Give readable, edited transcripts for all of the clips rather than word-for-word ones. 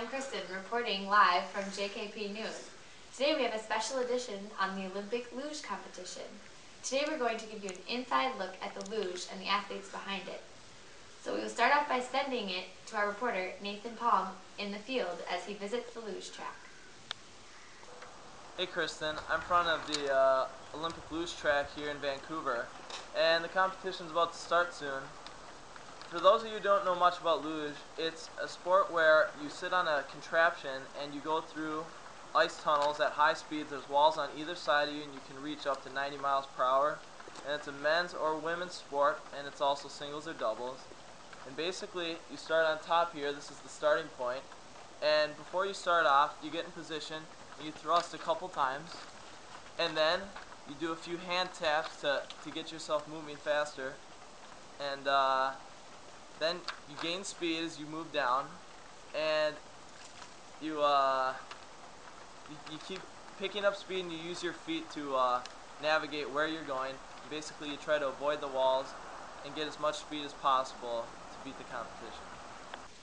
I'm Kristen, reporting live from JKP News. Today we have a special edition on the Olympic luge competition. Today we're going to give you an inside look at the luge and the athletes behind it. So we will start off by sending it to our reporter, Nathan Palm, in the field as he visits the luge track. Hey Kristen, I'm in front of the Olympic luge track here in Vancouver, and the competition's about to start soon. For those of you who don't know much about luge, it's a sport where you sit on a contraption and you go through ice tunnels at high speeds. There's walls on either side of you and you can reach up to 90 miles per hour. And it's a men's or women's sport, and it's also singles or doubles. And basically, you start on top here. This is the starting point. And before you start off, you get in position, and you thrust a couple times, and then you do a few hand taps to get yourself moving faster. And then you gain speed as you move down, and you keep picking up speed, and you use your feet to navigate where you're going. Basically, you try to avoid the walls and get as much speed as possible to beat the competition.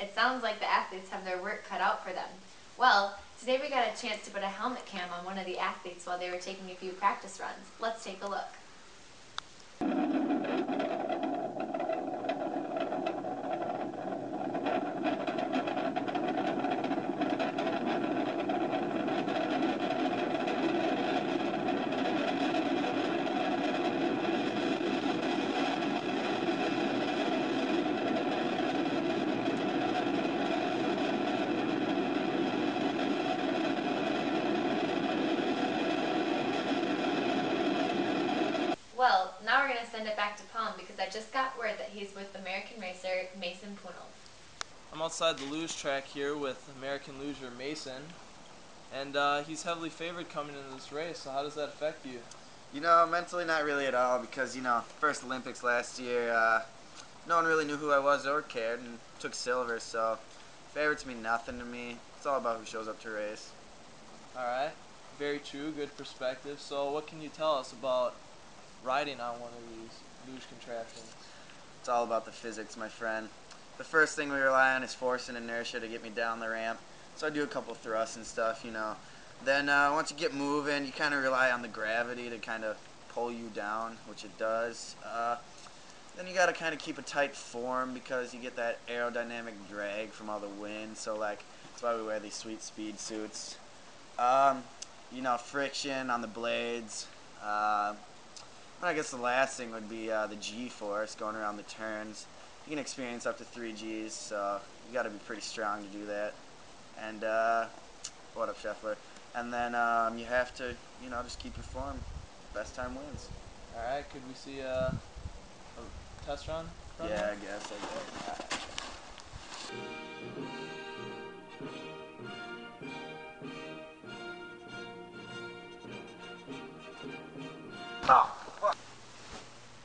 It sounds like the athletes have their work cut out for them. Well, today we got a chance to put a helmet cam on one of the athletes while they were taking a few practice runs. Let's take a look. Well, now we're going to send it back to Palm because I just got word that he's with American racer Mason Punel. I'm outside the luge track here with American luger Mason, and he's heavily favored coming into this race. So how does that affect you? You know, mentally not really at all, because, you know, first Olympics last year, no one really knew who I was or cared, and took silver, so favorites mean nothing to me. It's all about who shows up to race. Alright, very true, good perspective. So what can you tell us about riding on one of these luge contraptions? It's all about the physics, my friend. The first thing we rely on is force and inertia to get me down the ramp. So I do a couple thrusts and stuff, you know. Then once you get moving, you kind of rely on the gravity to kind of pull you down, which it does. Then you got to kind of keep a tight form because you get that aerodynamic drag from all the wind. So like, that's why we wear these sweet speed suits. You know, friction on the blades. I guess the last thing would be the G-force going around the turns. You can experience up to 3 Gs, so you got to be pretty strong to do that. And what up, Scheffler? And then you have to, you know, just keep your form. Best time wins. All right, could we see a test run? Yeah, I guess.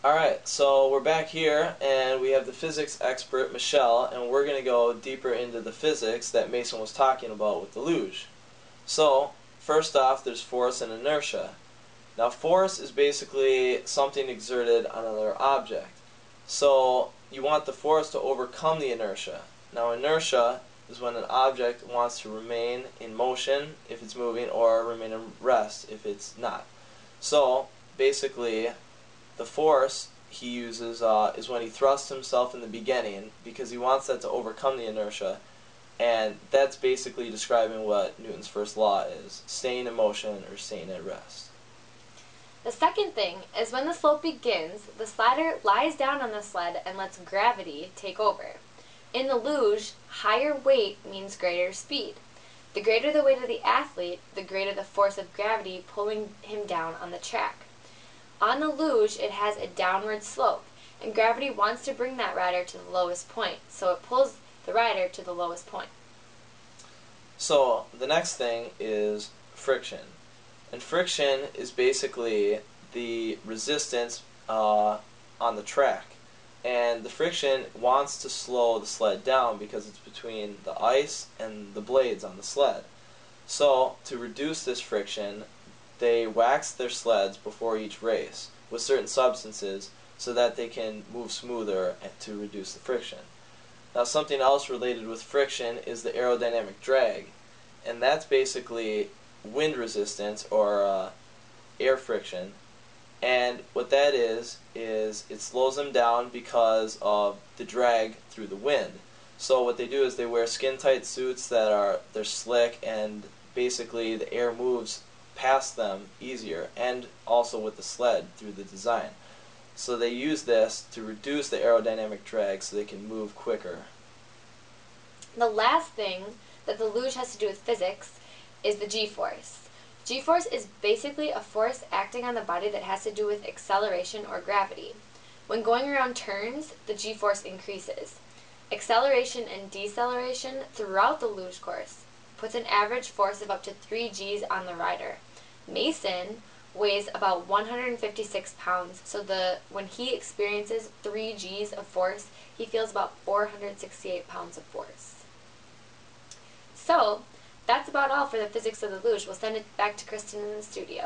Alright, so we're back here and we have the physics expert Michelle, and we're going to go deeper into the physics that Mason was talking about with the luge. So, first off, there's force and inertia. Now force is basically something exerted on another object. So you want the force to overcome the inertia. Now inertia is when an object wants to remain in motion if it's moving, or remain in rest if it's not. So basically, the force he uses is when he thrusts himself in the beginning, because he wants that to overcome the inertia, and that's basically describing what Newton's first law is: staying in motion or staying at rest. The second thing is when the slope begins, the slider lies down on the sled and lets gravity take over. In the luge, higher weight means greater speed. The greater the weight of the athlete, the greater the force of gravity pulling him down on the track. On the luge, it has a downward slope, and gravity wants to bring that rider to the lowest point, so it pulls the rider to the lowest point. So the next thing is friction. And friction is basically the resistance on the track. And the friction wants to slow the sled down because it's between the ice and the blades on the sled. So to reduce this friction, they wax their sleds before each race with certain substances so that they can move smoother to reduce the friction. Now something else related with friction is the aerodynamic drag, and that's basically wind resistance or air friction. And what that is it slows them down because of the drag through the wind. So what they do is they wear skin-tight suits they're slick, and basically the air moves past them easier, and also with the sled through the design. So they use this to reduce the aerodynamic drag so they can move quicker. The last thing that the luge has to do with physics is the g-force. G-force is basically a force acting on the body that has to do with acceleration or gravity. When going around turns, the g-force increases. Acceleration and deceleration throughout the luge course puts an average force of up to 3 Gs on the rider. Mason weighs about 156 pounds, so when he experiences 3 Gs of force, he feels about 468 pounds of force. So, that's about all for the physics of the luge. We'll send it back to Kristen in the studio.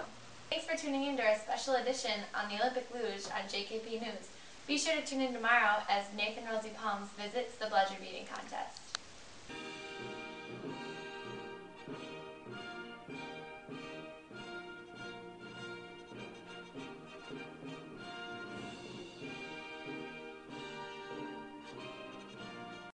Thanks for tuning in to our special edition on the Olympic Luge on JKP News. Be sure to tune in tomorrow as Nathan Rosie Palms visits the bludger beating contest.